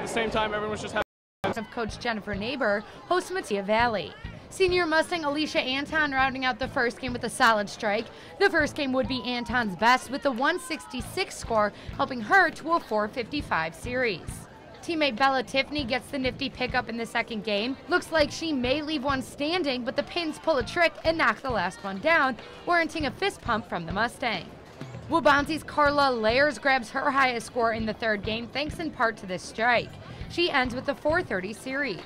at the same time, everyone was just having of Coach Jennifer Neighbor hosts Matia Valley. Senior Mustang Alicia Anton rounding out the first game with a solid strike. The first game would be Anton's best with a 166 score, helping her to a 455 series. Teammate Bella Tiffany gets the nifty pickup in the second game. Looks like she may leave one standing, but the Pins pull a trick and knock the last one down, warranting a fist pump from the Mustang. Wabansi's Carla Layers grabs her highest score in the third game, thanks in part to this strike. She ends with a 430 series.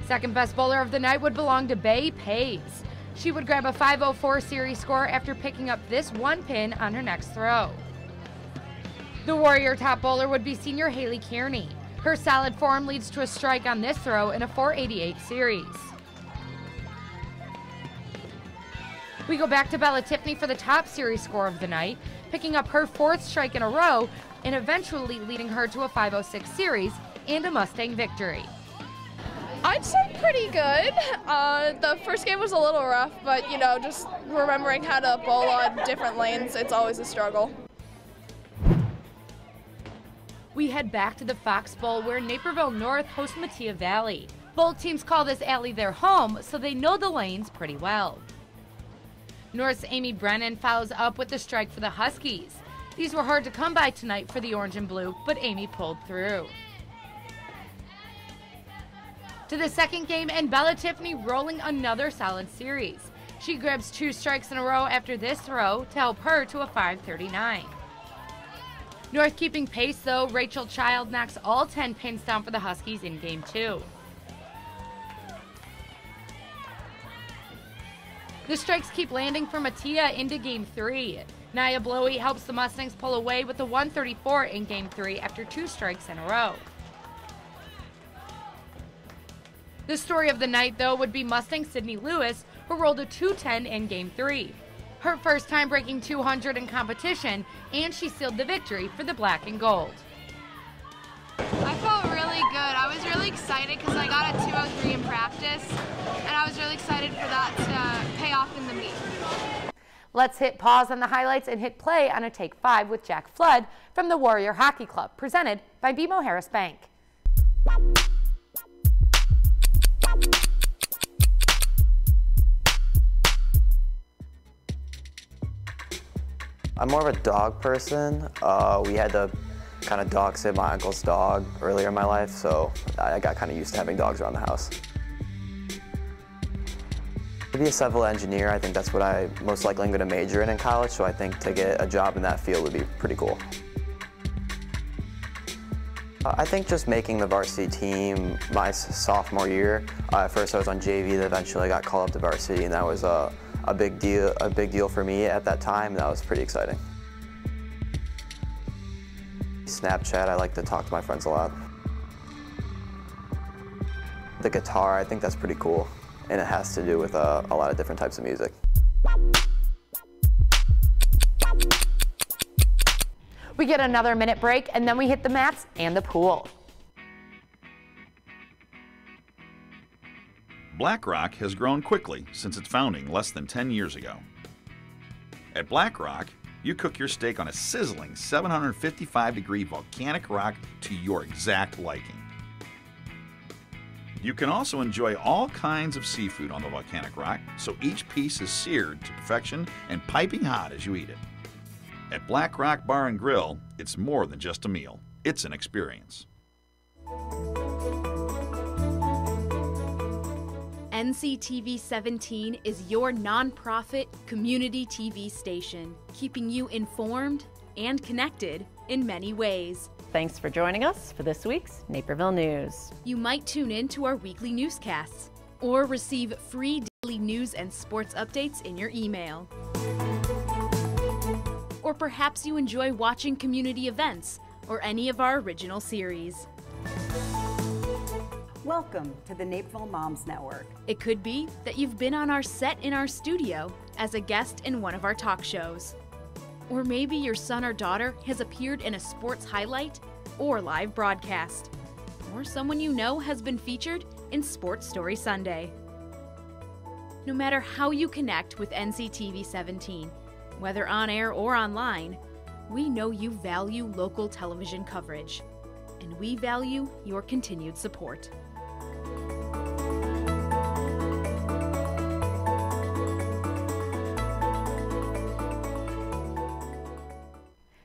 Second best bowler of the night would belong to Bay Pays. She would grab a 504 series score after picking up this one pin on her next throw. The Warrior top bowler would be senior Haley Kearney. Her solid form leads to a strike on this throw in a 488 series. We go back to Bella Tiffany for the top series score of the night, picking up her fourth strike in a row and eventually leading her to a 506 series and a Mustang victory. I'd say pretty good. The first game was a little rough, but you know, just remembering how to bowl on different lanes, it's always a struggle. We head back to the Fox Bowl where Naperville North hosts Matia Valley. Both teams call this alley their home, so they know the lanes pretty well. North's Amy Brennan follows up with the strike for the Huskies. These were hard to come by tonight for the orange and blue, but Amy pulled through. To the second game, and Bella Tiffany rolling another solid series. She grabs 2 strikes in a row after this throw to help her to a 539. North keeping pace though, Rachel Child knocks all 10 pins down for the Huskies in game 2. The strikes keep landing for Matia into game 3. Nia Blowy helps the Mustangs pull away with a 134 in game 3 after 2 strikes in a row. The story of the night, though, would be Mustang Sydney Lewis, who rolled a 210 in Game 3. Her first time breaking 200 in competition, and she sealed the victory for the black and gold. I felt really good. I was really excited because I got a 203 in practice, and I was really excited for that to pay off in the meet. Let's hit pause on the highlights and hit play on a Take 5 with Jack Flood from the Warrior Hockey Club, presented by BMO Harris Bank. I'm more of a dog person. We had to kind of dog sit my uncle's dog earlier in my life, so I got kind of used to having dogs around the house. To be a civil engineer, I think that's what I most likely am going to major in college, so I think to get a job in that field would be pretty cool. I think just making the varsity team my sophomore year. At first I was on JV, then eventually I got called up to varsity, and that was a big deal for me at that time. That was pretty exciting. Snapchat, I like to talk to my friends a lot. The guitar, I think that's pretty cool, and it has to do with a lot of different types of music. We get another minute break, and then we hit the mats and the pool. Black Rock has grown quickly since its founding less than 10 years ago. At Black Rock, you cook your steak on a sizzling 755-degree volcanic rock to your exact liking. You can also enjoy all kinds of seafood on the volcanic rock, so each piece is seared to perfection and piping hot as you eat it. At Black Rock Bar and Grill, it's more than just a meal. It's an experience. NCTV17 is your nonprofit community TV station, keeping you informed and connected in many ways. Thanks for joining us for this week's Naperville News. You might tune in to our weekly newscasts or receive free daily news and sports updates in your email. Or perhaps you enjoy watching community events or any of our original series. Welcome to the Naperville Moms Network. It could be that you've been on our set in our studio as a guest in one of our talk shows. Or maybe your son or daughter has appeared in a sports highlight or live broadcast. Or someone you know has been featured in Sports Story Sunday. No matter how you connect with NCTV17, whether on air or online, We know you value local television coverage, and we value your continued support.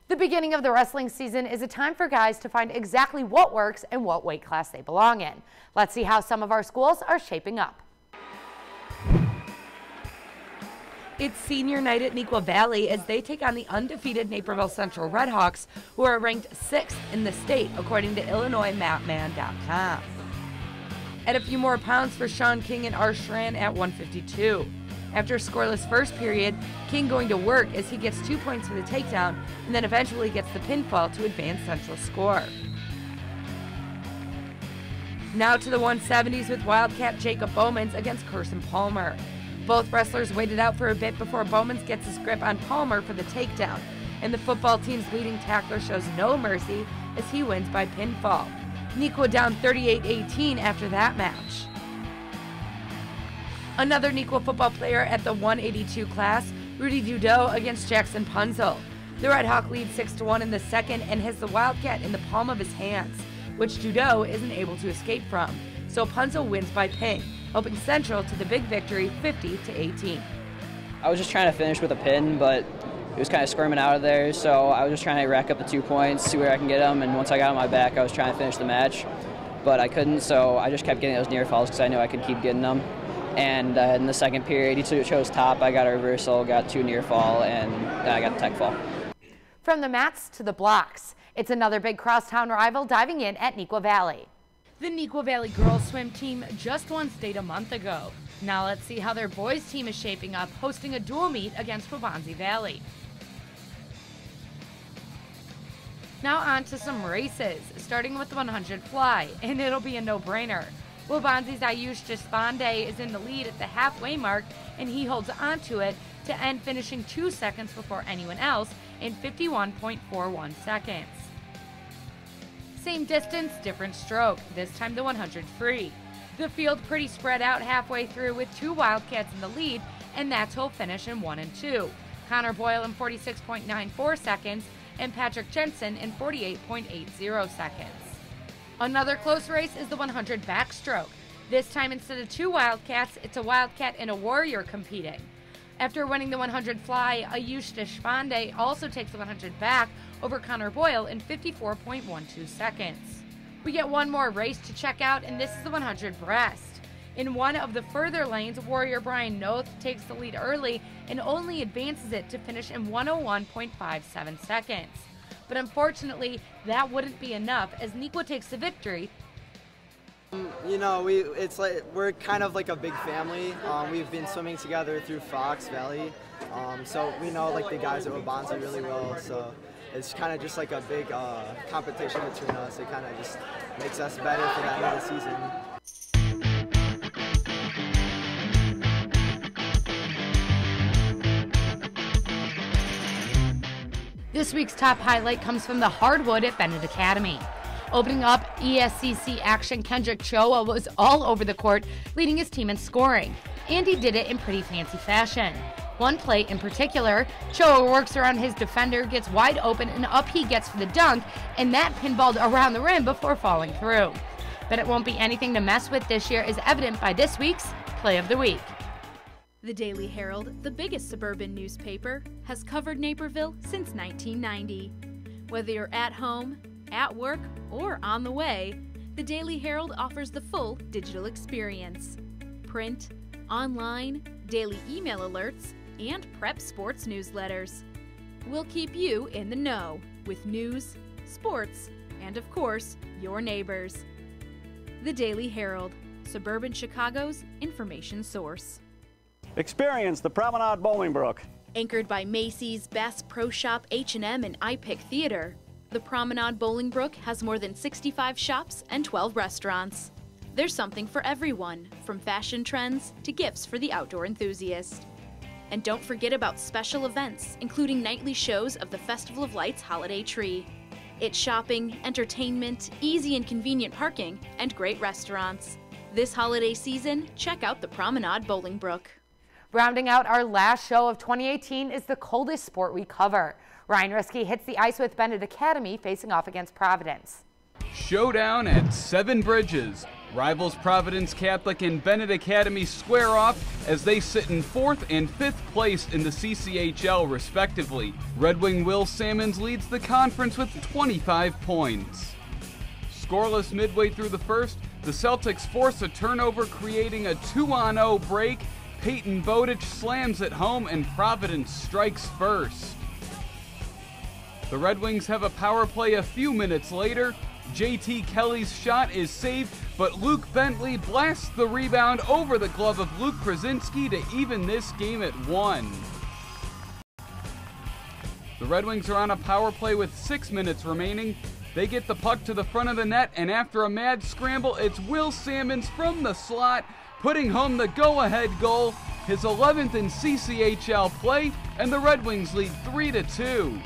The beginning of the wrestling season is a time for guys to find exactly what works and what weight class they belong in. Let's see how some of our schools are shaping up. It's senior night at Neuqua Valley as they take on the undefeated Naperville Central Redhawks, who are ranked 6th in the state according to IllinoisMapman.com. Add a few more pounds for Sean King and R. Schran at 152. After a scoreless first period, King going to work as he gets 2 points for the takedown and then eventually gets the pinfall to advance Central's score. Now to the 170s with Wildcat Jacob Bowmans against Carson Palmer. Both wrestlers waited out for a bit before Bowmans gets his grip on Palmer for the takedown, and the football team's leading tackler shows no mercy as he wins by pinfall. Neuqua down 38-18 after that match. Another Neuqua football player at the 182 class, Rudy Dudeau against Jackson Punzel. The Red Hawk leads 6-1 in the second and has the Wildcat in the palm of his hands, which Dudeau isn't able to escape from. So Punzel wins by pin, helping Central to the big victory 50-18. I was just trying to finish with a pin, but it was kind of squirming out of there, so I was just trying to rack up the 2 points, see where I can get them, and once I got on my back, I was trying to finish the match, but I couldn't, so I just kept getting those near falls because I knew I could keep getting them. And in the second period, he chose top, I got a reversal, got 2 near fall, and then I got the tech fall. From the mats to the blocks, it's another big crosstown rival diving in at Neuqua Valley. The Neuqua Valley girls swim team just won state a month ago. Now let's see how their boys team is shaping up, hosting a dual meet against Waubonsie Valley. Now on to some races, starting with the 100 fly, and it'll be a no-brainer. Waubonsie's Ayush Deshpande is in the lead at the halfway mark, and he holds on to it to end finishing 2 seconds before anyone else in 51.41 seconds. Same distance, different stroke, this time the 100 free. The field pretty spread out halfway through with 2 Wildcats in the lead, and that's who'll finish in 1 and 2. Connor Boyle in 46.94 seconds and Patrick Jensen in 48.80 seconds. Another close race is the 100 backstroke. This time instead of 2 Wildcats, it's a Wildcat and a Warrior competing. After winning the 100 fly, Ayush Deshpande also takes the 100 back over Connor Boyle in 54.12 seconds. We get one more race to check out, and this is the 100 breast. In one of the further lanes, Warrior Brian Noth takes the lead early and only advances it to finish in 101.57 seconds. But unfortunately, that wouldn't be enough as Neuqua takes the victory. You know, it's like we're kind of like a big family. We've been swimming together through Fox Valley, so we know like the guys at Waubonsie really well. So it's kind of just like a big competition between us. It kind of just makes us better for the end of the season. This week's top highlight comes from the hardwood at Bennett Academy. Opening up ESCC action, Kendrick Choa was all over the court, leading his team in scoring. And he did it in pretty fancy fashion. One play in particular, Choa works around his defender, gets wide open, and up he gets for the dunk, and that pinballed around the rim before falling through. But it won't be anything to mess with this year, as evident by this week's Play of the Week. The Daily Herald, the biggest suburban newspaper, has covered Naperville since 1990. Whether you're at home, at work, or on the way, the Daily Herald offers the full digital experience. Print, online, daily email alerts, and prep sports newsletters. We'll keep you in the know with news, sports, and of course, your neighbors. The Daily Herald, suburban Chicago's information source. Experience the Promenade Bolingbrook. Anchored by Macy's, Bass Pro Shop, H&M, and iPic Theater, the Promenade Bolingbrook has more than 65 shops and 12 restaurants. There's something for everyone, from fashion trends to gifts for the outdoor enthusiast. And don't forget about special events, including nightly shows of the Festival of Lights Holiday Tree. It's shopping, entertainment, easy and convenient parking, and great restaurants. This holiday season, check out the Promenade Bolingbrook. Rounding out our last show of 2018 is the coldest sport we cover. Ryan Risky hits the ice with Bennett Academy facing off against Providence. Showdown at Seven Bridges. Rivals Providence Catholic and Bennett Academy square off as they sit in 4th and 5th place in the CCHL respectively. Red Wing Will Salmons leads the conference with 25 points. Scoreless midway through the first, the Celtics force a turnover, creating a 2-on-0 break. Peyton Bowditch slams it home and Providence strikes first. The Red Wings have a power play a few minutes later. JT Kelly's shot is saved, but Luke Bentley blasts the rebound over the glove of Luke Krasinski to even this game at 1. The Red Wings are on a power play with 6 minutes remaining. They get the puck to the front of the net, and after a mad scramble, it's Will Salmons from the slot, putting home the go-ahead goal, his 11th in CCHL play, and the Red Wings lead 3-2.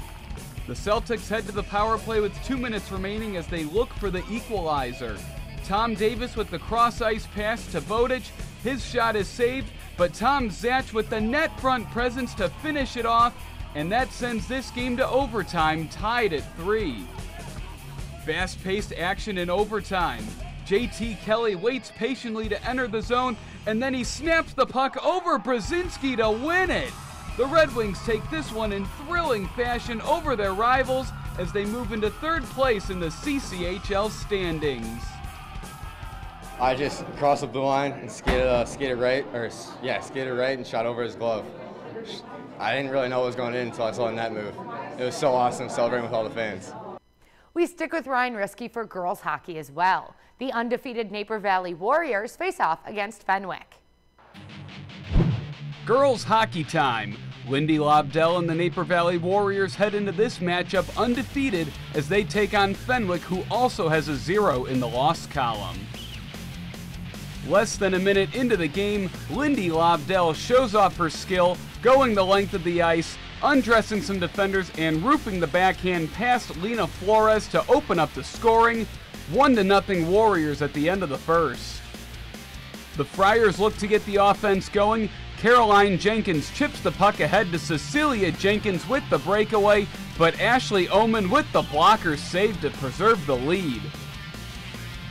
The Celtics head to the power play with 2 minutes remaining as they look for the equalizer. Tom Davis with the cross-ice pass to Bowditch. His shot is saved, but Tom Zatch with the net front presence to finish it off, and that sends this game to overtime, tied at 3. Fast-paced action in overtime. JT Kelly waits patiently to enter the zone, and then he snaps the puck over Brzezinski to win it. The Red Wings take this one in thrilling fashion over their rivals as they move into 3rd place in the CCHL standings. I just crossed the blue line and skated right and shot over his glove. I didn't really know what was going in until I saw the net move. It was so awesome celebrating with all the fans. We stick with Ryan Risky for girls hockey as well. The undefeated Naper Valley Warriors face off against Fenwick. Girls hockey time. Lindy Lobdell and the Naper Valley Warriors head into this matchup undefeated as they take on Fenwick, who also has a 0 in the loss column. Less than a minute into the game, Lindy Lobdell shows off her skill, going the length of the ice, undressing some defenders and roofing the backhand past Lena Flores to open up the scoring. 1-0 Warriors at the end of the first. The Friars look to get the offense going. Caroline Jenkins chips the puck ahead to Cecilia Jenkins with the breakaway, but Ashley Oman with the blocker save to preserve the lead.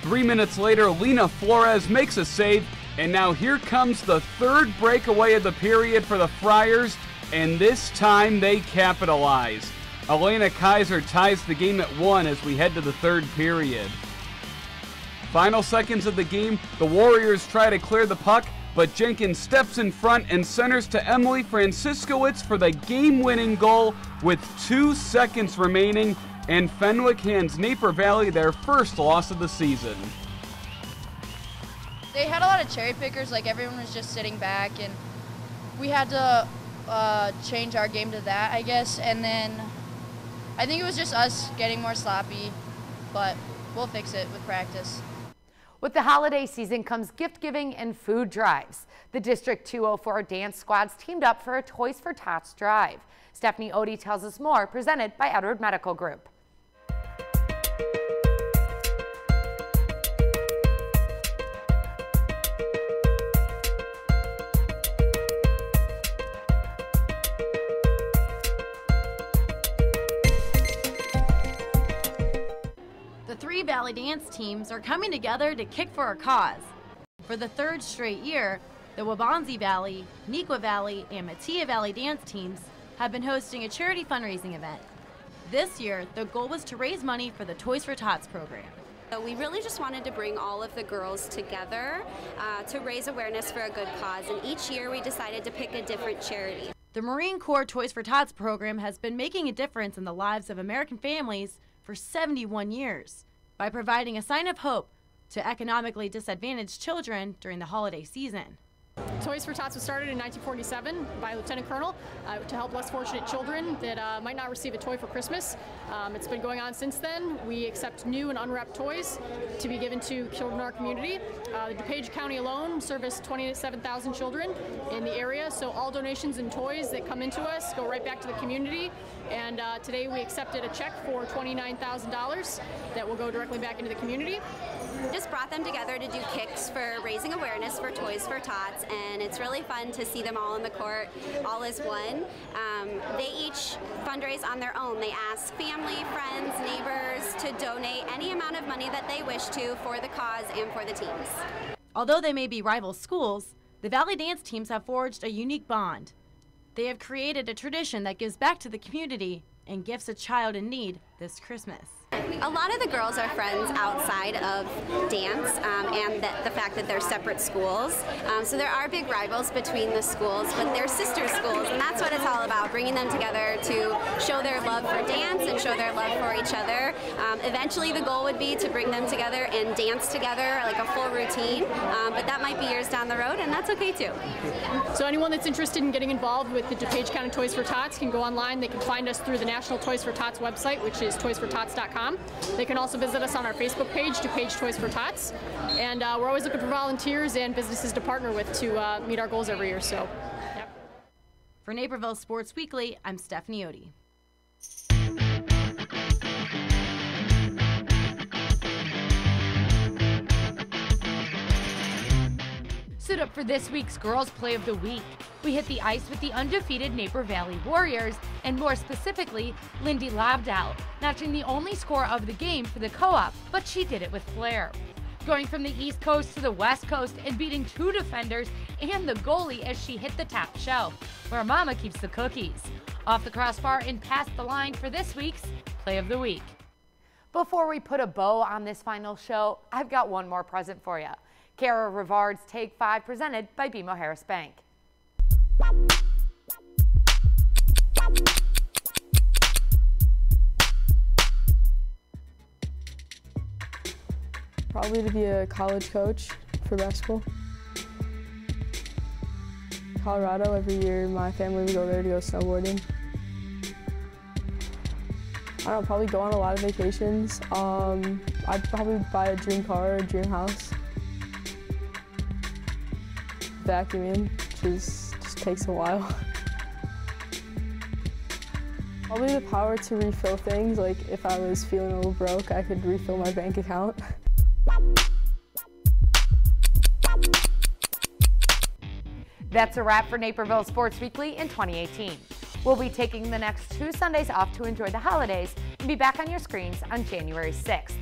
3 minutes later, Lena Flores makes a save, and now here comes the 3rd breakaway of the period for the Friars, and this time they capitalize. Elena Kaiser ties the game at 1 as we head to the 3rd period. Final seconds of the game, the Warriors try to clear the puck, but Jenkins steps in front and centers to Emily Franciscowicz for the game-winning goal with 2 seconds remaining, and Fenwick hands Naper Valley their first loss of the season. They had a lot of cherry pickers, like everyone was just sitting back, and we had to change our game to that, I guess, and then I think it was just us getting more sloppy, but we'll fix it with practice. With the holiday season comes gift giving and food drives. The District 204 dance squads teamed up for a Toys for Tots drive. Stephanie Odie tells us more, presented by Edward Medical Group. The 3 Valley dance teams are coming together to kick for a cause. For the 3rd straight year, the Waubonsie Valley, Neuqua Valley, and Mattia Valley dance teams have been hosting a charity fundraising event. This year, the goal was to raise money for the Toys for Tots program. So we really just wanted to bring all of the girls together to raise awareness for a good cause, and each year we decided to pick a different charity. The Marine Corps Toys for Tots program has been making a difference in the lives of American families for 71 years by providing a sign of hope to economically disadvantaged children during the holiday season. Toys for Tots was started in 1947 by a Lieutenant Colonel to help less fortunate children that might not receive a toy for Christmas. It's been going on since then. We accept new and unwrapped toys to be given to children in our community. The DuPage County alone serviced 27,000 children in the area, so all donations and toys that come into us go right back to the community. And today we accepted a check for $29,000 that will go directly back into the community. We just brought them together to do kicks for raising awareness for Toys for Tots, and it's really fun to see them all in the court, all as one. They each fundraise on their own. They ask family, friends, neighbors to donate any amount of money that they wish to for the cause and for the teams. Although they may be rival schools, the Valley dance teams have forged a unique bond. They have created a tradition that gives back to the community and gifts a child in need this Christmas. A lot of the girls are friends outside of dance and the fact that they're separate schools. So there are big rivals between the schools, but they're sister schools, and that's what it's all about, bringing them together to show their love for dance and show their love for each other. Eventually the goal would be to bring them together and dance together like a full routine, but that might be years down the road, and that's okay too. So anyone that's interested in getting involved with the DuPage County Toys for Tots can go online. They can find us through the National Toys for Tots website, which is toysfortots.com. They can also visit us on our Facebook page, DuPage Toys for Tots. And we're always looking for volunteers and businesses to partner with to meet our goals every year. So, yep. For Naperville Sports Weekly, I'm Stephanie Odie. Suit up for this week's Girls Play of the Week. We hit the ice with the undefeated Naperville Valley Warriors, and more specifically, Lindy Lobdell, notching the only score of the game for the co-op, but she did it with flair. Going from the East Coast to the West Coast and beating 2 defenders and the goalie as she hit the top shelf, where Mama keeps the cookies. Off the crossbar and past the line for this week's Play of the Week. Before we put a bow on this final show, I've got one more present for you. Kara Rivard's Take 5 presented by BMO Harris Bank. Probably to be a college coach for basketball. Colorado, every year my family would go there to go snowboarding. I don't know, probably go on a lot of vacations. I'd probably buy a dream car or a dream house. Vacuuming, which just takes a while. Probably the power to refill things, like if I was feeling a little broke, I could refill my bank account. That's a wrap for Naperville Sports Weekly in 2018. We'll be taking the next 2 Sundays off to enjoy the holidays and be back on your screens on January 6th.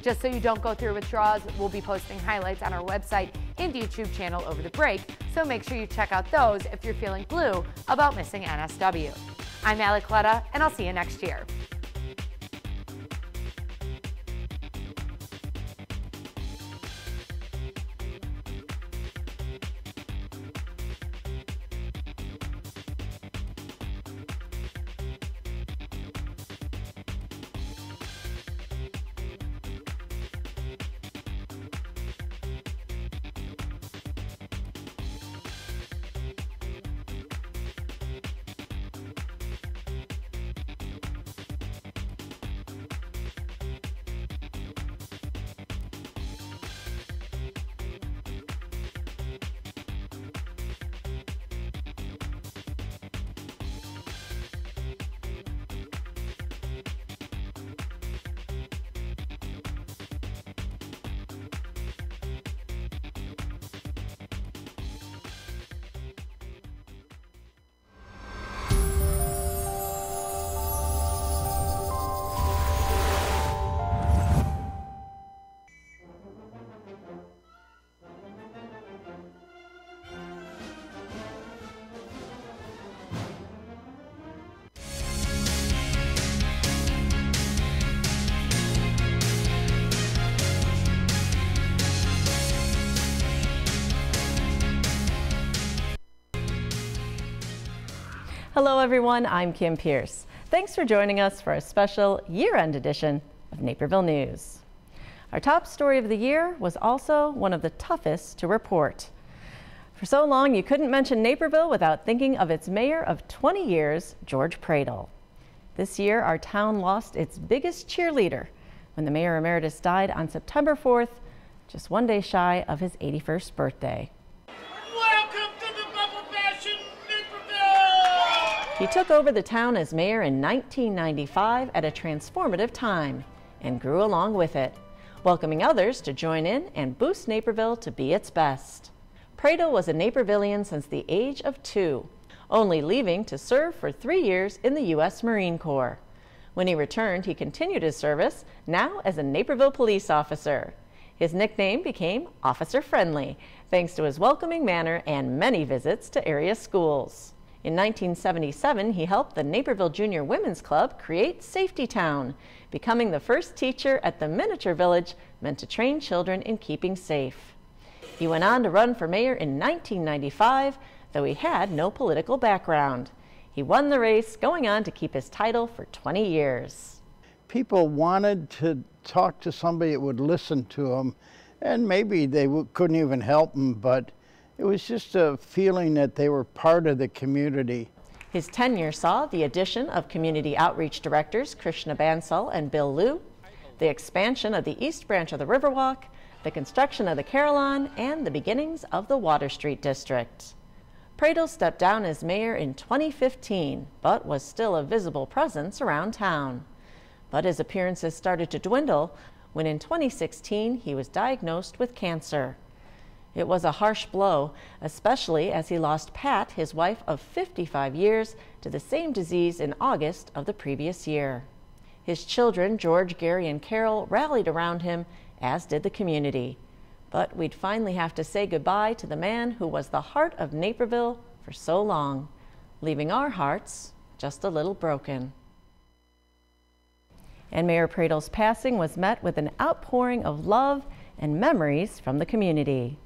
Just so you don't go through withdrawals, we'll be posting highlights on our website and YouTube channel over the break, so make sure you check out those if you're feeling blue about missing NSW. I'm Allie Cletta, and I'll see you next year. Hello everyone, I'm Kim Pierce. Thanks for joining us for a special year-end edition of Naperville News. Our top story of the year was also one of the toughest to report. For so long, you couldn't mention Naperville without thinking of its mayor of 20 years, George Pradle. This year, our town lost its biggest cheerleader when the mayor emeritus died on September 4th, just 1 day shy of his 81st birthday. He took over the town as mayor in 1995 at a transformative time and grew along with it, welcoming others to join in and boost Naperville to be its best. Pradel was a Napervillian since the age of 2, only leaving to serve for 3 years in the U.S. Marine Corps. When he returned, he continued his service, now as a Naperville police officer. His nickname became Officer Friendly, thanks to his welcoming manner and many visits to area schools. In 1977, he helped the Naperville Junior Women's Club create Safety Town, becoming the first teacher at the miniature village meant to train children in keeping safe. He went on to run for mayor in 1995, though he had no political background. He won the race, going on to keep his title for 20 years. People wanted to talk to somebody that would listen to them, and maybe they couldn't even help them, but it was just a feeling that they were part of the community. His tenure saw the addition of community outreach directors Krishna Bansal and Bill Liu, the expansion of the East Branch of the Riverwalk, the construction of the Carillon, and the beginnings of the Water Street District. Pradel stepped down as mayor in 2015, but was still a visible presence around town. But his appearances started to dwindle when in 2016 he was diagnosed with cancer. It was a harsh blow, especially as he lost Pat, his wife of 55 years, to the same disease in August of the previous year. His children, George, Gary, and Carol, rallied around him, as did the community. But we'd finally have to say goodbye to the man who was the heart of Naperville for so long, leaving our hearts just a little broken. And Mayor Pradel's passing was met with an outpouring of love and memories from the community.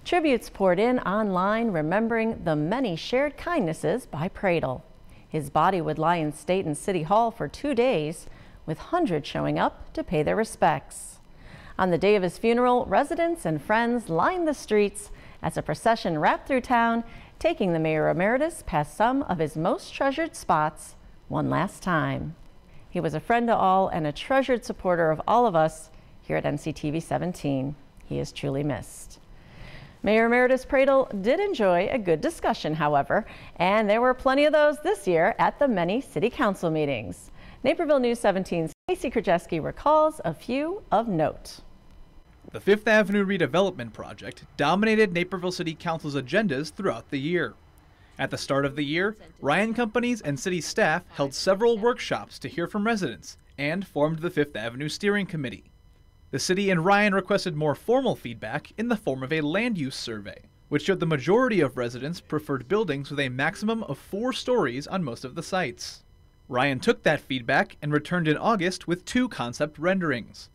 Tributes poured in online, remembering the many shared kindnesses by Pradel. His body would lie in State and City Hall for 2 days, with hundreds showing up to pay their respects. On the day of his funeral, residents and friends lined the streets as a procession wrapped through town, taking the Mayor Emeritus past some of his most treasured spots one last time. He was a friend to all and a treasured supporter of all of us here at NCTV17. He is truly missed. Mayor Emeritus Pradel did enjoy a good discussion, however, and there were plenty of those this year at the many city council meetings. Naperville News 17's Casey Krajewski recalls a few of note. The Fifth Avenue redevelopment project dominated Naperville City Council's agendas throughout the year. At the start of the year, Ryan Companies and city staff held several workshops to hear from residents and formed the Fifth Avenue Steering Committee. The city and Ryan requested more formal feedback in the form of a land use survey, which showed the majority of residents preferred buildings with a maximum of 4 stories on most of the sites. Ryan took that feedback and returned in August with 2 concept renderings.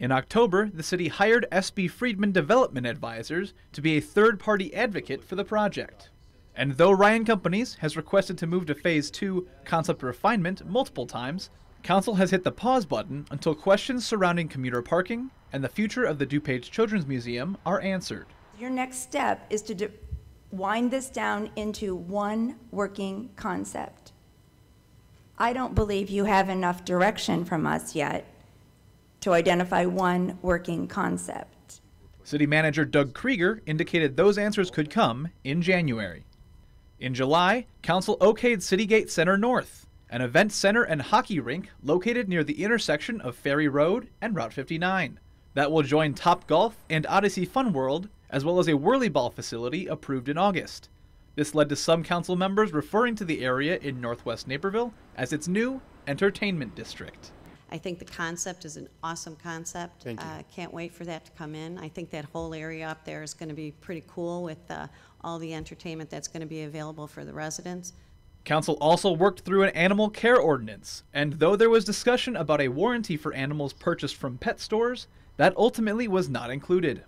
In October, the city hired S.B. Friedman Development Advisors to be a third-party advocate for the project. And though Ryan Companies has requested to move to Phase 2 concept refinement multiple times, Council has hit the pause button until questions surrounding commuter parking and the future of the DuPage Children's Museum are answered. Your next step is to wind this down into one working concept. I don't believe you have enough direction from us yet to identify one working concept. City Manager Doug Krieger indicated those answers could come in January. In July, Council okayed Citygate Center North, an event center and hockey rink located near the intersection of Ferry Road and Route 59. That will join Topgolf and Odyssey Fun World, as well as a whirly-ball facility approved in August. This led to some council members referring to the area in northwest Naperville as its new entertainment district. I think the concept is an awesome concept. Can't wait for that to come in. I think that whole area up there is going to be pretty cool with all the entertainment that's going to be available for the residents. Council also worked through an animal care ordinance, and though there was discussion about a warranty for animals purchased from pet stores, that ultimately was not included.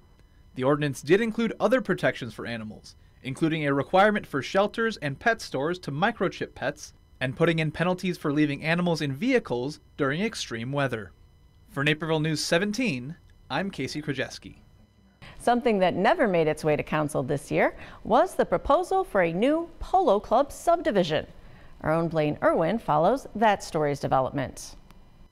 The ordinance did include other protections for animals, including a requirement for shelters and pet stores to microchip pets, and putting in penalties for leaving animals in vehicles during extreme weather. For Naperville News 17, I'm Casey Krajewski. Something that never made its way to council this year was the proposal for a new Polo Club subdivision. Our own Blaine Irwin follows that story's development.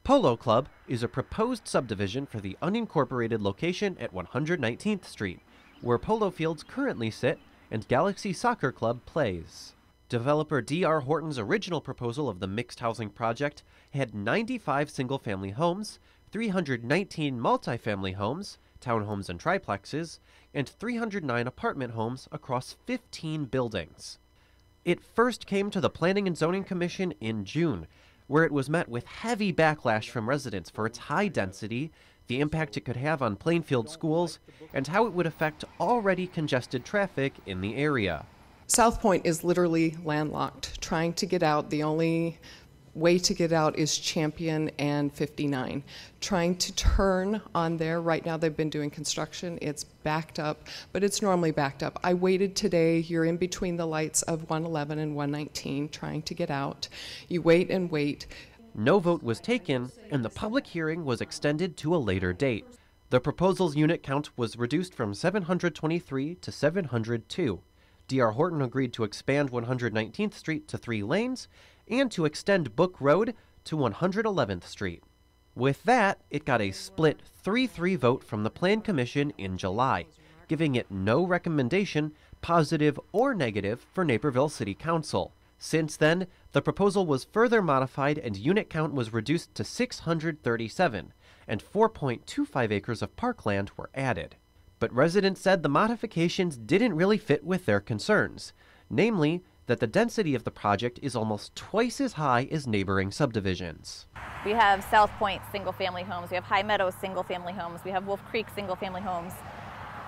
Polo Club is a proposed subdivision for the unincorporated location at 119th Street, where polo fields currently sit and Galaxy Soccer Club plays. Developer D.R. Horton's original proposal of the mixed housing project had 95 single-family homes, 319 multifamily homes, townhomes and triplexes, and 309 apartment homes across 15 buildings. It first came to the Planning and Zoning Commission in June, where it was met with heavy backlash from residents for its high density, the impact it could have on Plainfield schools, and how it would affect already congested traffic in the area. South Point is literally landlocked. Trying to get out, the only way to get out is Champion and 59. Trying to turn on there, right now they've been doing construction, it's backed up, but it's normally backed up. I waited today, you're in between the lights of 111 and 119 trying to get out. You wait and wait. No vote was taken, and the public hearing was extended to a later date. The proposal's unit count was reduced from 723 to 702. D.R. Horton agreed to expand 119th Street to 3 lanes and to extend Book Road to 111th Street. With that, it got a split 3-3 vote from the Plan Commission in July, giving it no recommendation, positive or negative, for Naperville City Council. Since then, the proposal was further modified and unit count was reduced to 637, and 4.25 acres of parkland were added. But residents said the modifications didn't really fit with their concerns, namely that the density of the project is almost twice as high as neighboring subdivisions. We have South Point single-family homes, we have High Meadows single-family homes, we have Wolf Creek single-family homes,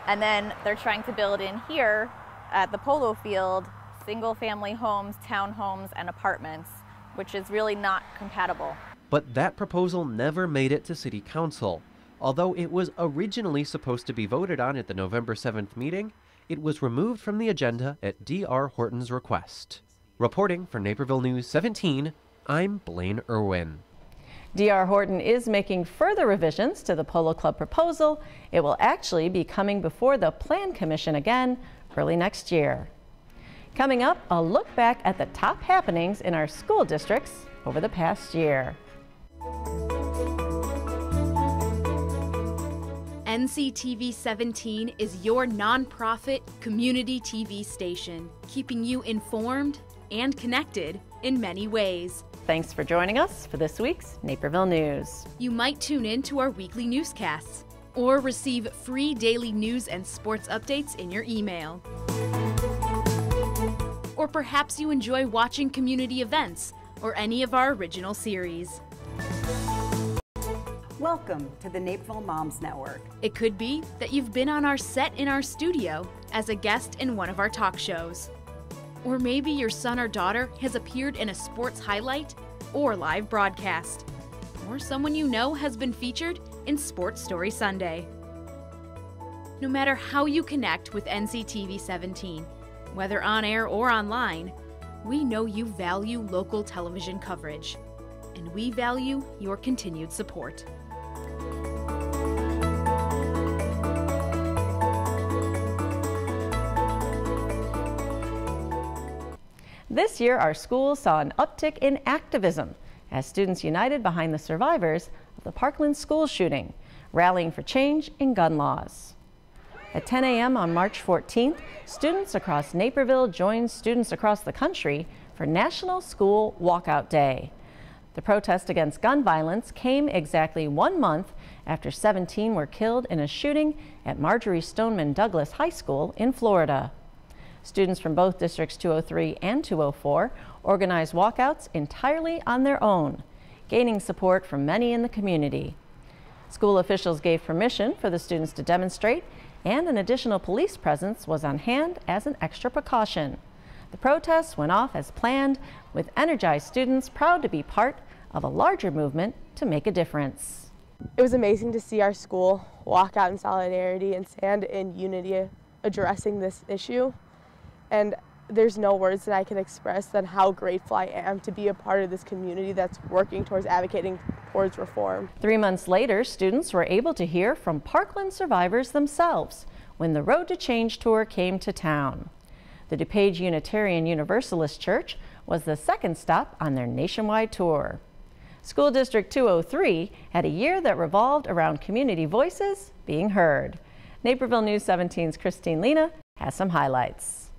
and then they're trying to build in here at the polo field single-family homes, townhomes, and apartments, which is really not compatible. But that proposal never made it to City Council. Although it was originally supposed to be voted on at the November 7th meeting, it was removed from the agenda at D.R. Horton's request. Reporting for Naperville News 17, I'm Blaine Irwin. D.R. Horton is making further revisions to the Polo Club proposal. It will actually be coming before the Plan Commission again early next year. Coming up, a look back at the top happenings in our school districts over the past year. NCTV17 is your nonprofit community TV station, keeping you informed and connected in many ways. Thanks for joining us for this week's Naperville News. You might tune in to our weekly newscasts or receive free daily news and sports updates in your email. Or perhaps you enjoy watching community events or any of our original series. Welcome to the Naperville Moms Network. It could be that you've been on our set in our studio as a guest in one of our talk shows. Or maybe your son or daughter has appeared in a sports highlight or live broadcast. Or someone you know has been featured in Sports Story Sunday. No matter how you connect with NCTV17, whether on air or online, we know you value local television coverage, and we value your continued support. This year, our schools saw an uptick in activism as students united behind the survivors of the Parkland school shooting, rallying for change in gun laws. At 10 a.m. on March 14th, students across Naperville joined students across the country for National School Walkout Day. The protest against gun violence came exactly 1 month after 17 were killed in a shooting at Marjorie Stoneman Douglas High School in Florida. Students from both Districts 203 and 204 organized walkouts entirely on their own, gaining support from many in the community. School officials gave permission for the students to demonstrate, and an additional police presence was on hand as an extra precaution. The protests went off as planned, with energized students proud to be part of a larger movement to make a difference. It was amazing to see our school walk out in solidarity and stand in unity addressing this issue. And there's no words that I can express than how grateful I am to be a part of this community that's working towards advocating towards reform. 3 months later, students were able to hear from Parkland survivors themselves when the Road to Change tour came to town. The DuPage Unitarian Universalist Church was the second stop on their nationwide tour. School District 203 had a year that revolved around community voices being heard. Naperville News 17's Christine Lena has some highlights.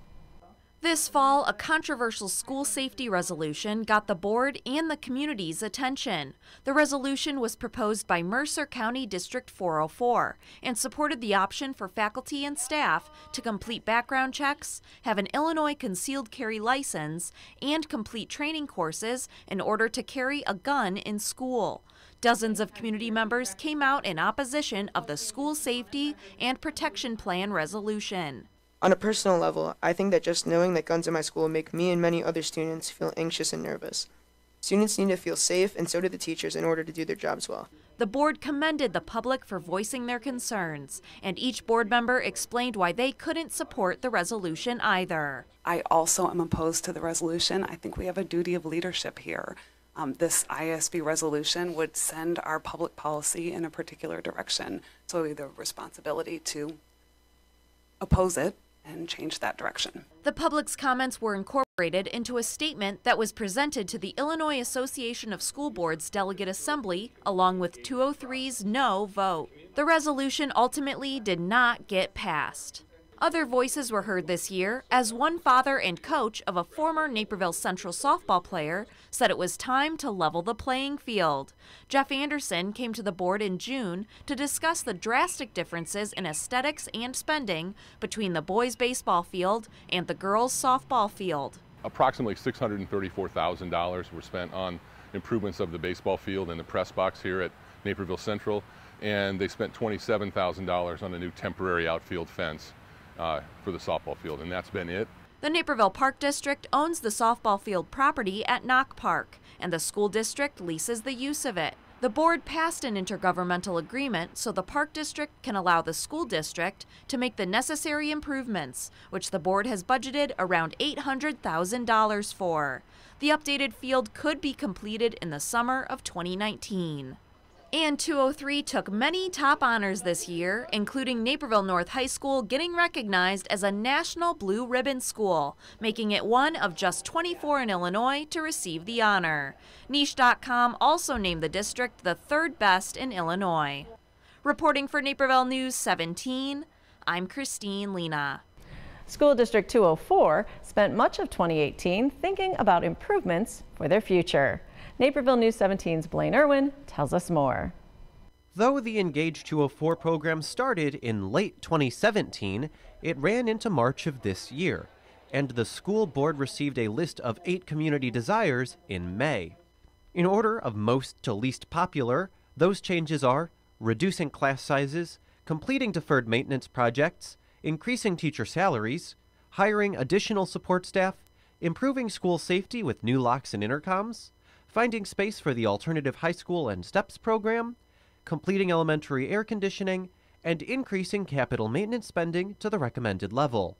This fall, a controversial school safety resolution got the board and the community's attention. The resolution was proposed by Mercer County District 404 and supported the option for faculty and staff to complete background checks, have an Illinois concealed carry license, and complete training courses in order to carry a gun in school. Dozens of community members came out in opposition of the school safety and protection plan resolution. On a personal level, I think that just knowing that guns in my school make me and many other students feel anxious and nervous. Students need to feel safe, and so do the teachers, in order to do their jobs well. The board commended the public for voicing their concerns, and each board member explained why they couldn't support the resolution either. I also am opposed to the resolution. I think we have a duty of leadership here. This ISB resolution would send our public policy in a particular direction, so we have the responsibility to oppose it and change that direction. The public's comments were incorporated into a statement that was presented to the Illinois Association of School Boards Delegate Assembly, along with 203's no vote. The resolution ultimately did not get passed. Other voices were heard this year, as one father and coach of a former Naperville Central softball player said it was time to level the playing field. Jeff Anderson came to the board in June to discuss the drastic differences in aesthetics and spending between the boys' baseball field and the girls' softball field. Approximately $634,000 were spent on improvements of the baseball field and the press box here at Naperville Central, and they spent $27,000 on a new temporary outfield fence for the softball field, and that's been it. The Naperville Park District owns the softball field property at Knock Park, and the school district leases the use of it. The board passed an intergovernmental agreement so the Park District can allow the school district to make the necessary improvements, which the board has budgeted around $800,000 for. The updated field could be completed in the summer of 2019. And 203 took many top honors this year, including Naperville North High School getting recognized as a National Blue Ribbon School, making it one of just 24 in Illinois to receive the honor. Niche.com also named the district the third best in Illinois. Reporting for Naperville News 17, I'm Christine Lena. School District 204 spent much of 2018 thinking about improvements for their future. Naperville News 17's Blaine Irwin tells us more. Though the Engage 204 program started in late 2017, it ran into March of this year, and the school board received a list of 8 community desires in May. In order of most to least popular, those changes are reducing class sizes, completing deferred maintenance projects, increasing teacher salaries, hiring additional support staff, improving school safety with new locks and intercoms, finding space for the alternative high school and STEPS program, completing elementary air conditioning, and increasing capital maintenance spending to the recommended level.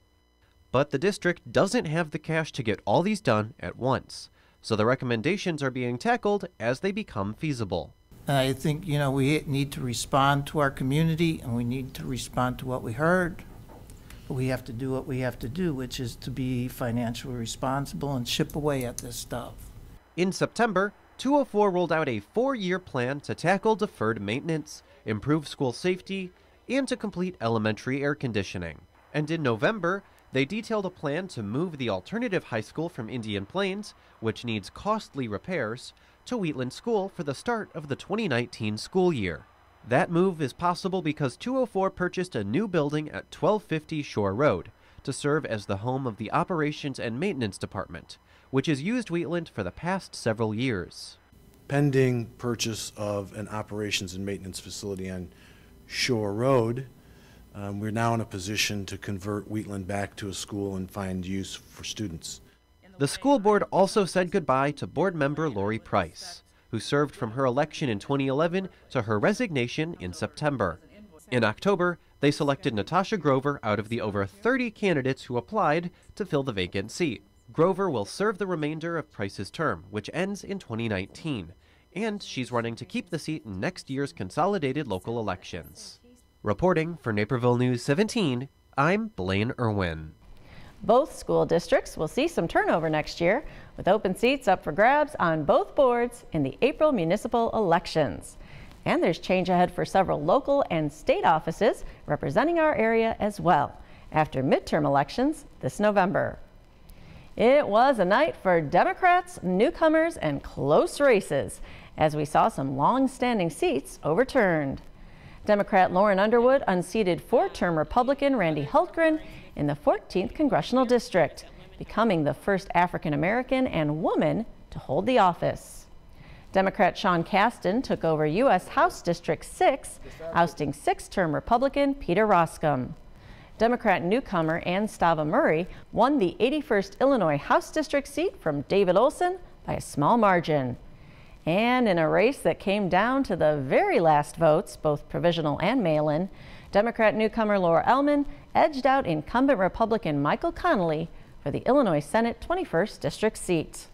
But the district doesn't have the cash to get all these done at once, so the recommendations are being tackled as they become feasible. I think, we need to respond to our community, and we need to respond to what we heard. But we have to do what we have to do, which is to be financially responsible and chip away at this stuff. In September, 204 rolled out a 4-year plan to tackle deferred maintenance, improve school safety, and to complete elementary air conditioning. And in November, they detailed a plan to move the alternative high school from Indian Plains, which needs costly repairs, to Wheatland School for the start of the 2019 school year. That move is possible because 204 purchased a new building at 1250 Shore Road to serve as the home of the Operations and Maintenance Department, which has used Wheatland for the past several years. Pending purchase of an operations and maintenance facility on Shore Road, we're now in a position to convert Wheatland back to a school and find use for students. The school board also said goodbye to board member Lori Price, who served from her election in 2011 to her resignation in September. In October, they selected Natasha Grover out of the over 30 candidates who applied to fill the vacant seat. Grover will serve the remainder of Price's term, which ends in 2019, and she's running to keep the seat in next year's consolidated local elections. Reporting for Naperville News 17, I'm Blaine Irwin. Both school districts will see some turnover next year, with open seats up for grabs on both boards in the April municipal elections. And there's change ahead for several local and state offices representing our area as well, after midterm elections this November. It was a night for Democrats, newcomers, and close races, as we saw some long-standing seats overturned. Democrat Lauren Underwood unseated four-term Republican Randy Hultgren in the 14th Congressional District, becoming the first African-American and woman to hold the office. Democrat Sean Casten took over U.S. House District 6, ousting six-term Republican Peter Roscom. Democrat newcomer Ann Stava Murray won the 81st Illinois House District seat from David Olson by a small margin. And in a race that came down to the very last votes, both provisional and mail-in, Democrat newcomer Laura Ellman edged out incumbent Republican Michael Connolly for the Illinois Senate 21st District seat.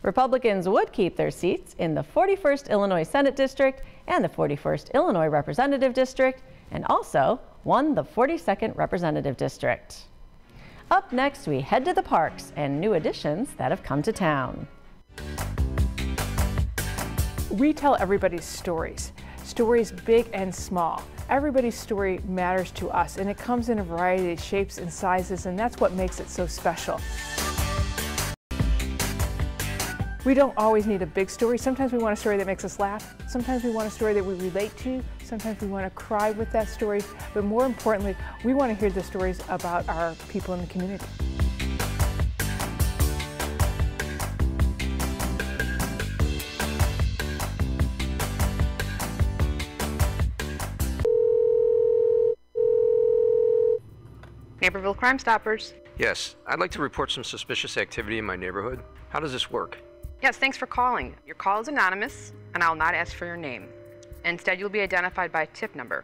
Republicans would keep their seats in the 41st Illinois Senate District and the 41st Illinois Representative District, and also won the 42nd Representative District. Up next, we head to the parks and new additions that have come to town. We tell everybody's stories big and small. Everybody's story matters to us, and it comes in a variety of shapes and sizes, and that's what makes it so special. We don't always need a big story. Sometimes we want a story that makes us laugh. Sometimes we want a story that we relate to. Sometimes we want to cry with that story. But more importantly, we want to hear the stories about our people in the community. Naperville Crime Stoppers. Yes, I'd like to report some suspicious activity in my neighborhood. How does this work? Yes, thanks for calling. Your call is anonymous, and I'll not ask for your name. Instead, you'll be identified by tip number.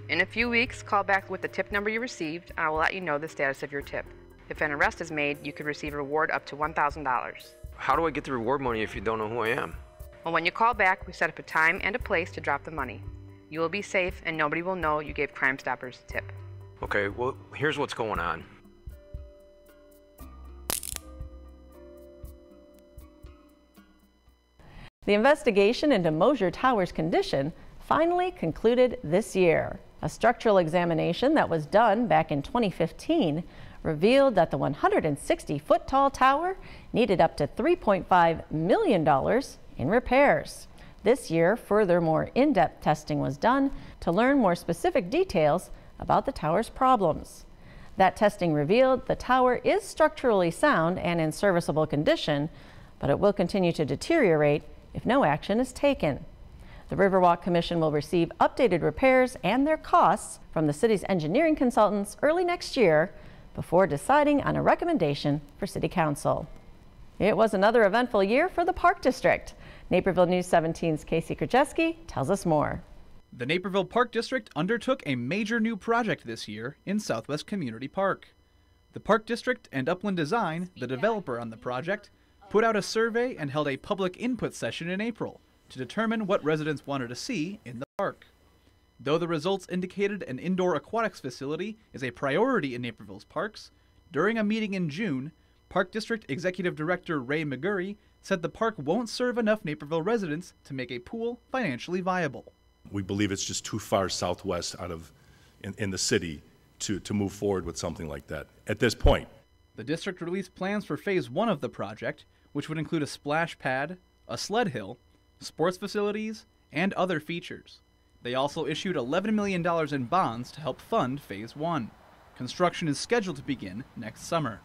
In a few weeks, call back with the tip number you received, and I will let you know the status of your tip. If an arrest is made, you could receive a reward up to $1,000. How do I get the reward money if you don't know who I am? Well, when you call back, we set up a time and a place to drop the money. You will be safe, and nobody will know you gave Crime Stoppers a tip. Okay, well, here's what's going on. The investigation into Mosier Tower's condition finally concluded this year. A structural examination that was done back in 2015 revealed that the 160-foot tall tower needed up to $3.5 million in repairs. This year, further more in-depth testing was done to learn more specific details about the tower's problems. That testing revealed the tower is structurally sound and in serviceable condition, but it will continue to deteriorate if no action is taken. The Riverwalk Commission will receive updated repairs and their costs from the city's engineering consultants early next year before deciding on a recommendation for City Council. It was another eventful year for the Park District. Naperville News 17's Casey Krajewski tells us more. The Naperville Park District undertook a major new project this year in Southwest Community Park. The Park District and Upland Design, the developer on the project, put out a survey and held a public input session in April to determine what residents wanted to see in the park. Though the results indicated an indoor aquatics facility is a priority in Naperville's parks, during a meeting in June, Park District Executive Director Ray McGurry said the park won't serve enough Naperville residents to make a pool financially viable. We believe it's just too far southwest out of in the city to move forward with something like that at this point. The district released plans for phase 1 of the project, which would include a splash pad, a sled hill, sports facilities, and other features. They also issued $11 million in bonds to help fund phase 1. Construction is scheduled to begin next summer.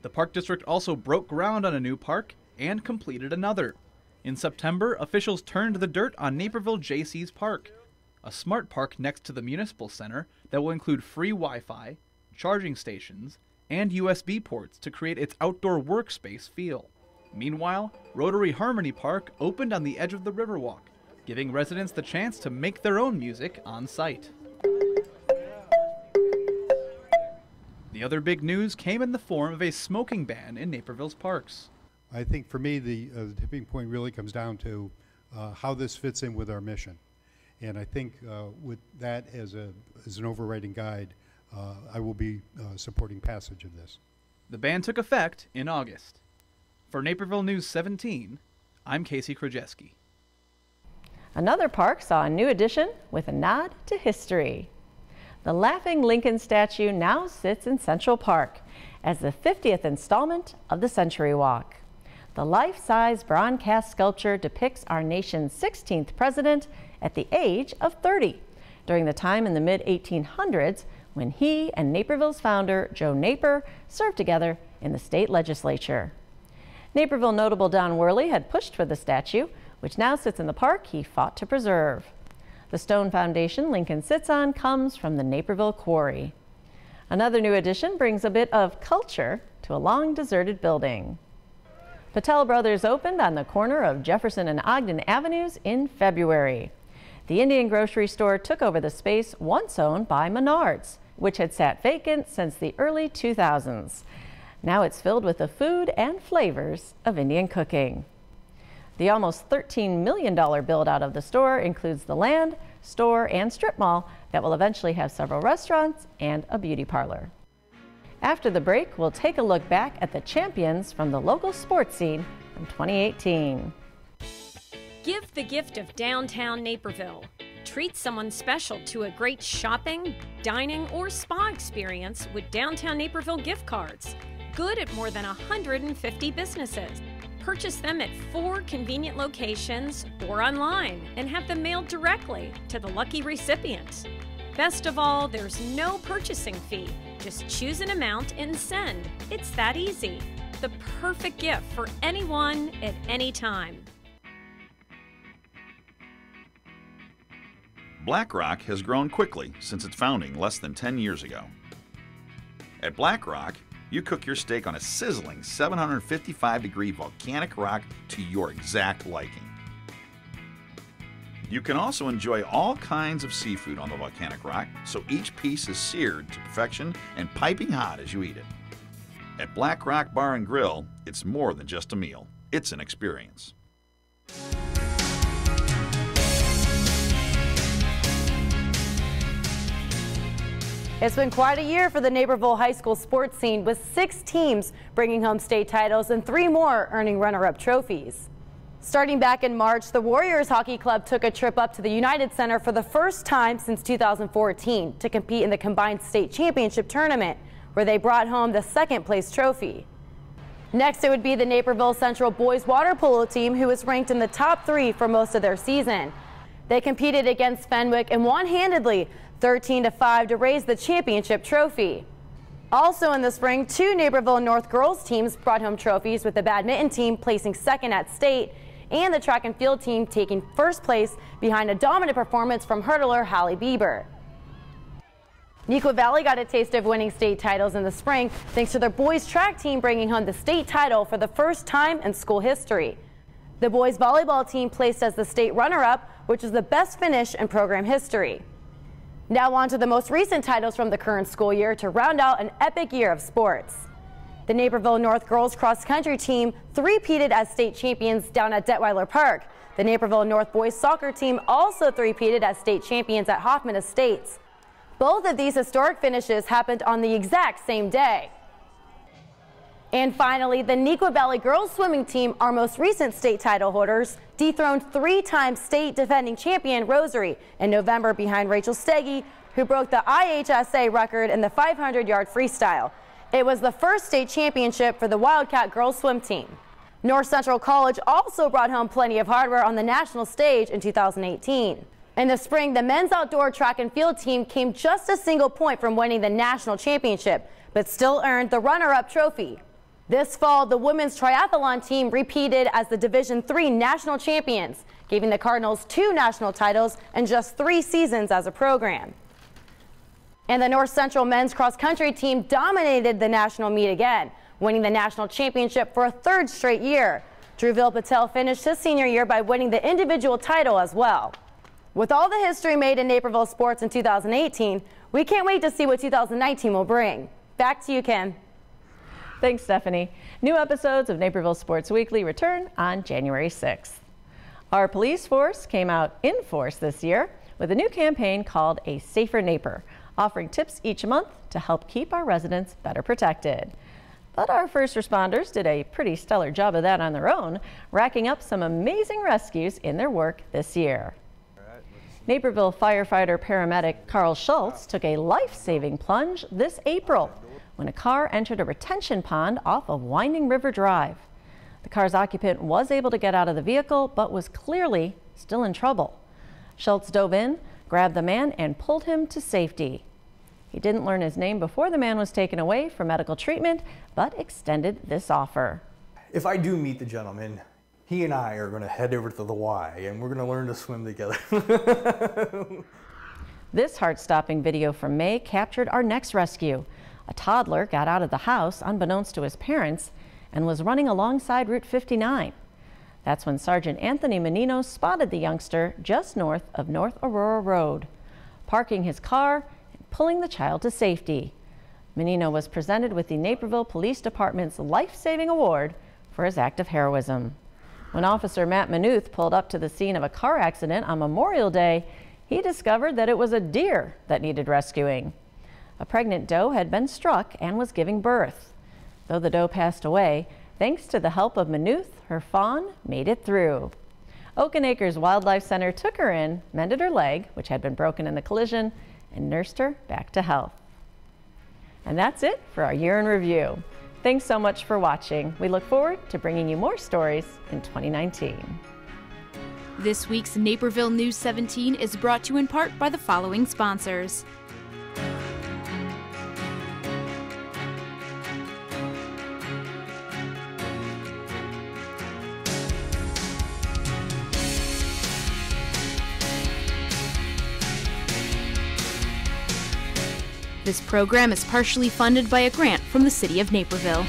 The Park District also broke ground on a new park and completed another. In September, officials turned the dirt on Naperville J.C.'s Park, a smart park next to the Municipal Center that will include free Wi-Fi, charging stations, and USB ports to create its outdoor workspace feel. Meanwhile, Rotary Harmony Park opened on the edge of the Riverwalk, giving residents the chance to make their own music on site. The other big news came in the form of a smoking ban in Naperville's parks. I think for me, the tipping point really comes down to how this fits in with our mission. And I think with that as an overriding guide, I will be supporting passage of this. The ban took effect in August. For Naperville News 17, I'm Casey Krajewski. Another park saw a new addition with a nod to history. The Laughing Lincoln statue now sits in Central Park, as the 50th installment of the Century Walk. The life-size bronze-cast sculpture depicts our nation's 16th president at the age of 30, during the time in the mid-1800s when he and Naperville's founder, Joe Naper, served together in the state legislature. Naperville notable Don Worley had pushed for the statue, which now sits in the park he fought to preserve. The stone foundation Lincoln sits on comes from the Naperville quarry. Another new addition brings a bit of culture to a long deserted building. Patel Brothers opened on the corner of Jefferson and Ogden Avenues in February. The Indian grocery store took over the space once owned by Menards, which had sat vacant since the early 2000s. Now it's filled with the food and flavors of Indian cooking. The almost $13 million build-out of the store includes the land, store, and strip mall that will eventually have several restaurants and a beauty parlor. After the break, we'll take a look back at the champions from the local sports scene from 2018. Give the gift of downtown Naperville. Treat someone special to a great shopping, dining, or spa experience with Downtown Naperville gift cards. Good at more than 150 businesses. Purchase them at 4 convenient locations or online and have them mailed directly to the lucky recipient. Best of all, there's no purchasing fee. Just choose an amount and send. It's that easy. The perfect gift for anyone at any time. BlackRock has grown quickly since its founding less than 10 years ago. At BlackRock, you cook your steak on a sizzling 755-degree volcanic rock to your exact liking. You can also enjoy all kinds of seafood on the volcanic rock, so each piece is seared to perfection and piping hot as you eat it. At Black Rock Bar and Grill, it's more than just a meal. It's an experience. It's been quite a year for the Naperville high school sports scene, with 6 teams bringing home state titles and 3 more earning runner-up trophies. Starting back in March, the Warriors Hockey Club took a trip up to the United Center for the first time since 2014 to compete in the combined state championship tournament, where they brought home the 2nd place trophy. Next, it would be the Naperville Central boys water polo team, who was ranked in the top 3 for most of their season. They competed against Fenwick and won handedly, 13-5, to raise the championship trophy. Also in the spring, 2 Naperville North girls teams brought home trophies, with the badminton team placing 2nd at state and the track and field team taking 1st place behind a dominant performance from hurdler Hallie Bieber. Neuqua Valley got a taste of winning state titles in the spring thanks to their boys track team bringing home the state title for the first time in school history. The boys volleyball team placed as the state runner-up, which is the best finish in program history. Now on to the most recent titles from the current school year to round out an epic year of sports. The Naperville North girls cross country team three-peated as state champions down at Detweiler Park. The Naperville North boys soccer team also three-peated as state champions at Hoffman Estates. Both of these historic finishes happened on the exact same day. And finally, the Neuqua Valley girls swimming team, our most recent state title holders, dethroned 3-time state defending champion Rosary in November behind Rachel Steggy, who broke the IHSA record in the 500-yard freestyle. It was the first state championship for the Wildcat girls swim team. North Central College also brought home plenty of hardware on the national stage in 2018. In the spring, the men's outdoor track and field team came just a single point from winning the national championship, but still earned the runner-up trophy. This fall, the women's triathlon team repeated as the Division III national champions, giving the Cardinals 2 national titles in just 3 seasons as a program. And the North Central men's cross-country team dominated the national meet again, winning the national championship for a 3rd straight year. Drewville Patel finished his senior year by winning the individual title as well. With all the history made in Naperville sports in 2018, we can't wait to see what 2019 will bring. Back to you, Kim. Thanks, Stephanie. New episodes of Naperville Sports Weekly return on January 6th. Our police force came out in force this year with a new campaign called A Safer Naper, offering tips each month to help keep our residents better protected. But our first responders did a pretty stellar job of that on their own, racking up some amazing rescues in their work this year. Naperville firefighter paramedic Carl Schultz took a life-saving plunge this April when a car entered a retention pond off of Winding River Drive. The car's occupant was able to get out of the vehicle, but was clearly still in trouble. Schultz dove in, grabbed the man, and pulled him to safety. He didn't learn his name before the man was taken away for medical treatment, but extended this offer. If I do meet the gentleman, he and I are going to head over to the Y, and we're going to learn to swim together. This heart-stopping video from May captured our next rescue. A toddler got out of the house unbeknownst to his parents and was running alongside Route 59. That's when Sergeant Anthony Menino spotted the youngster just north of North Aurora Road, parking his car and pulling the child to safety. Menino was presented with the Naperville Police Department's Life-Saving Award for his act of heroism. When Officer Matt Manuth pulled up to the scene of a car accident on Memorial Day, he discovered that it was a deer that needed rescuing. A pregnant doe had been struck and was giving birth. Though the doe passed away, thanks to the help of Manuth, her fawn made it through. Oaken Acres Wildlife Center took her in, mended her leg, which had been broken in the collision, and nursed her back to health. And that's it for our year in review. Thanks so much for watching. We look forward to bringing you more stories in 2019. This week's Naperville News 17 is brought to you in part by the following sponsors. This program is partially funded by a grant from the City of Naperville.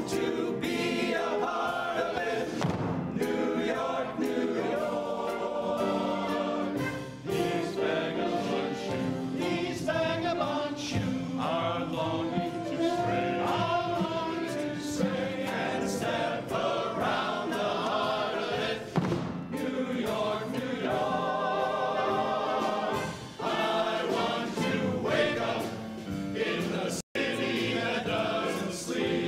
long to be a part of it. New York, New York. These vagabond shoes, these vagabond shoes are longing to stray, and step around the heart of it. New York, New York. I want to wake up in the city that doesn't sleep.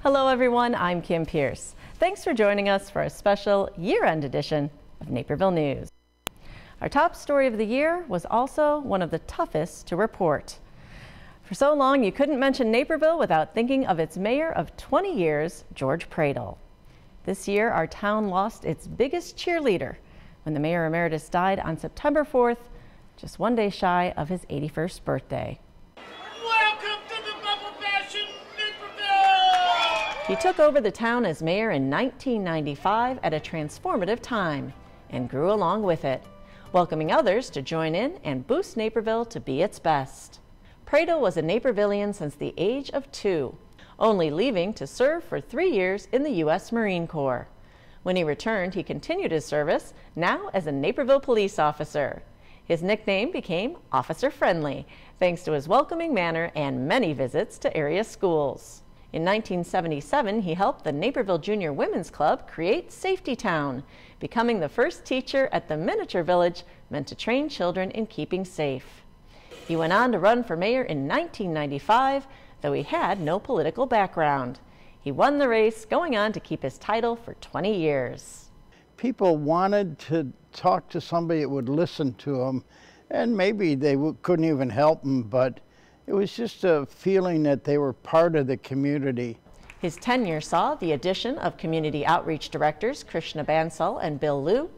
Hello everyone, I'm Kim Pierce. Thanks for joining us for a special year-end edition of Naperville News. Our top story of the year was also one of the toughest to report. For so long, you couldn't mention Naperville without thinking of its mayor of 20 years, George Pradle. This year, our town lost its biggest cheerleader when the mayor emeritus died on September 4th, just one day shy of his 81st birthday. Welcome to the Bubble Bash in Naperville! He took over the town as mayor in 1995 at a transformative time and grew along with it, welcoming others to join in and boost Naperville to be its best. Pradle was a Napervillian since the age of 2, only leaving to serve for 3 years in the U.S. Marine Corps. When he returned, he continued his service, now as a Naperville police officer. His nickname became Officer Friendly, thanks to his welcoming manner and many visits to area schools. In 1977, he helped the Naperville Junior Women's Club create Safety Town, becoming the first teacher at the miniature village meant to train children in keeping safe. He went on to run for mayor in 1995, though he had no political background. He won the race, going on to keep his title for 20 years. People wanted to talk to somebody that would listen to them, and maybe they couldn't even help them, but it was just a feeling that they were part of the community. His tenure saw the addition of community outreach directors Krishna Bansal and Bill Liu,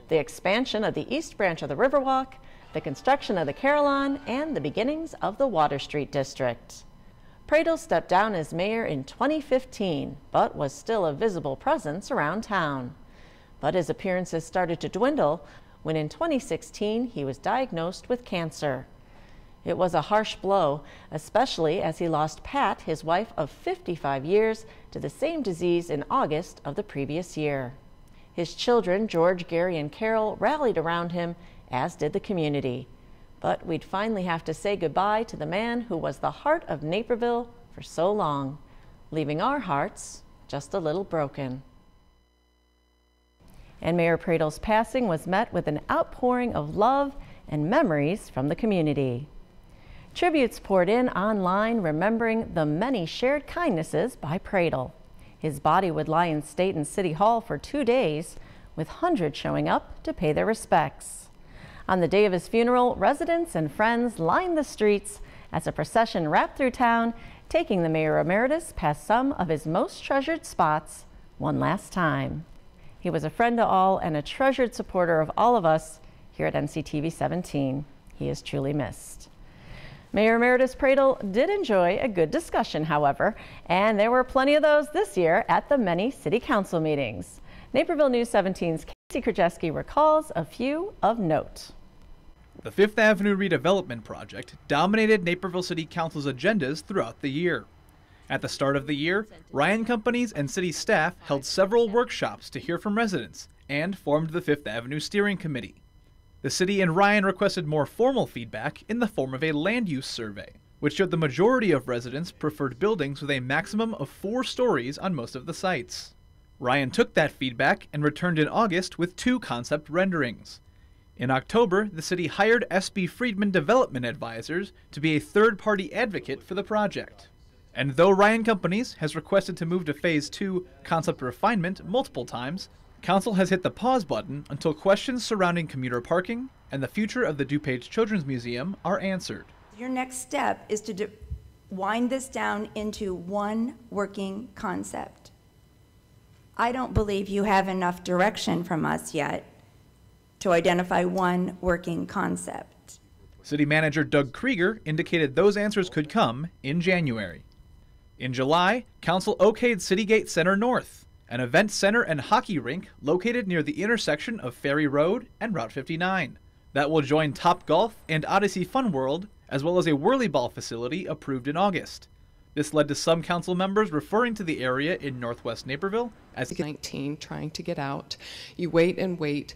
the expansion of the East Branch of the Riverwalk, the construction of the Carillon, and the beginnings of the Water Street District. Pradle stepped down as mayor in 2015, but was still a visible presence around town. But his appearances started to dwindle when in 2016 he was diagnosed with cancer. It was a harsh blow, especially as he lost Pat, his wife of 55 years, to the same disease in August of the previous year. His children, George, Gary, and Carol, rallied around him, as did the community. But we'd finally have to say goodbye to the man who was the heart of Naperville for so long, leaving our hearts just a little broken. And Mayor Pradle's passing was met with an outpouring of love and memories from the community. Tributes poured in online, remembering the many shared kindnesses by Pradle. His body would lie in State and City Hall for 2 days, with hundreds showing up to pay their respects. On the day of his funeral, residents and friends lined the streets as a procession wrapped through town, taking the mayor emeritus past some of his most treasured spots one last time. He was a friend to all and a treasured supporter of all of us here at NCTV17. He is truly missed. Mayor Emeritus Pradle did enjoy a good discussion, however, and there were plenty of those this year at the many city council meetings. Naperville News 17's Casey Krajewski recalls a few of note. The Fifth Avenue redevelopment project dominated Naperville City Council's agendas throughout the year. At the start of the year, Ryan companies and city staff held several workshops to hear from residents and formed the Fifth Avenue Steering Committee. The city and Ryan requested more formal feedback in the form of a land use survey, which showed the majority of residents preferred buildings with a maximum of 4 stories on most of the sites. Ryan took that feedback and returned in August with 2 concept renderings. In October, the city hired SB Friedman Development Advisors to be a third-party advocate for the project. And though Ryan Companies has requested to move to Phase 2 concept refinement multiple times, Council has hit the pause button until questions surrounding commuter parking and the future of the DuPage Children's Museum are answered. Your next step is to wind this down into one working concept. I don't believe you have enough direction from us yet to identify one working concept. City Manager Doug Krieger indicated those answers could come in January. In July, Council okayed Citygate Center North, an event center and hockey rink located near the intersection of Ferry Road and Route 59. That will join Top Golf and Odyssey Fun World, as well as a whirly ball facility approved in August. This led to some council members referring to the area in northwest Naperville as 19 trying to get out. You wait and wait.